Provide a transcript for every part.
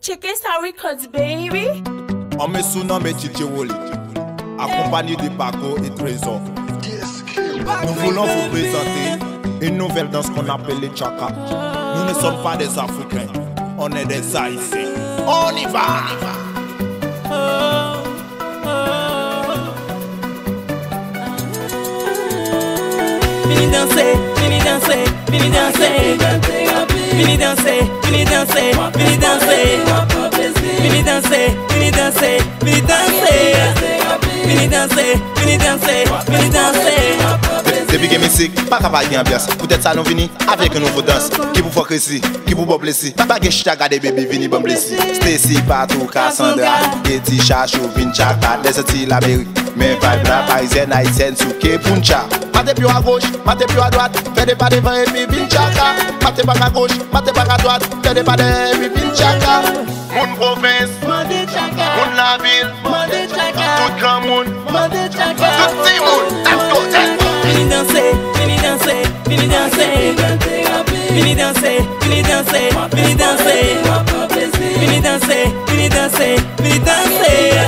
Check Star Records, baby. On me surnomme Titi Woli, accompagné de Paco et Trésor. Nous voulons vous présenter une nouvelle danse qu'on appelle les Tchaka. Nous ne sommes pas des Africains, on est des Haïtiens. On y va! Vini danser, vini danser, vini danser, vini danser, vini danser, vini danser, vini danser, vini danser, vini danser, vini danser, vini danser, vini danser. Depuis que musique, pas capable de ambiance. Peut-être ça nous vini avec une nouvelle danse. Qui vous fait crazy, qui vous bob blessé. Pas que chita garder bébé vini bon blessé. Stacy, Patou, Cassandra, Getty, Chachou, Vinchaka, Desati, la Berry. Mais vibe la parisienne, haïtienne, souké, puncha. Mate pied à gauche, mate pied à droite. Fais des pas devant et puis Vinchaka. Mate pas à gauche, mate pas à droite. Fais des pas devant et puis Vinchaka. Mon province, mon la ville, tout grand monde, tout petit monde. Let's go, let's go. Vini danser, vini danser, vini danser, vini danser, vini danser, vini danser, vini danser, vini danser, vini danser,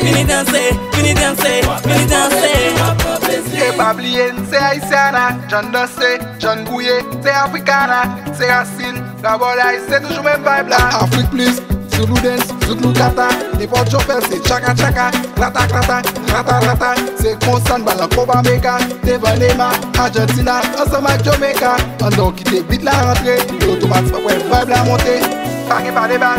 vini danser, vini danser, vini danser. Pas oublier, c'est Haïtiana, John Dossé, John Gouye, c'est Africana, c'est Racine, la volaille, c'est toujours même vibe là. Afrique plus, Zulu dance, Zulu kata, les portes chauffeurs c'est chaka chaka, rata rata, rata rata, c'est constant balan Copa Mega, Tevanema, Argentina, ensemble à Jamaica, on donc quitte vite la rentrée, l'automate ouais vibe la montée, paquet par des bases.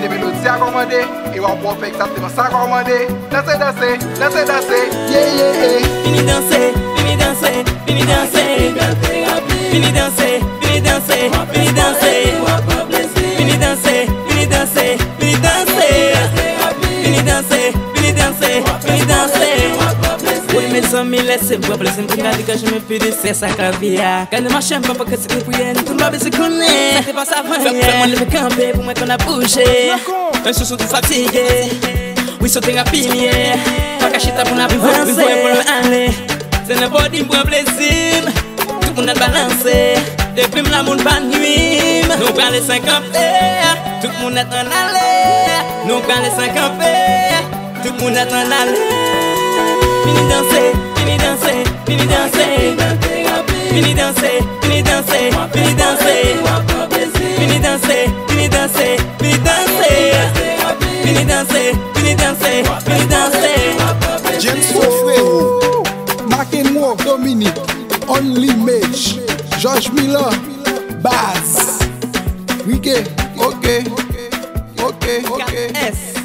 Des mélodies à commander, et on peut faire exactement ça commander. Dansez, dansez, dansez, dansez, yeah, yeah, yeah. Vini danser, vini danser, vini danser, vini danser, vini danser, vini danser, vini danser, vini danser, vini danser, vini danser, vini danser, vini danser. Oui, mes amis, laissez-moi plaisir pour garder que je me fais de ces sacs à via. Quand je marche un peu, que c'est pour rien, tout le monde se connaît. Ça fait pas ça, fais-moi lever camper pour moi qu'on a bougé. Un sous tout fatigué, oui, sauter à pilier. Pas cacher ta bonne avancer pour l'aller. C'est n'importe qui pour plaisir. Tout le monde a balancé. Depuis la monde pas nuit. Nous prenons les 50 tout le monde est en aller. Nous prenons les 50 tout le monde est en aller. Vini danser, vini danser, vini danser, vini danser, vini danser, vini danser, vini danser, vini danser, vini danser, vini danser, vini danser, vini danser. James Fofeo, Makenwo, Dominique, Only Mage, George Miller, Baz, Ricky, ok. S.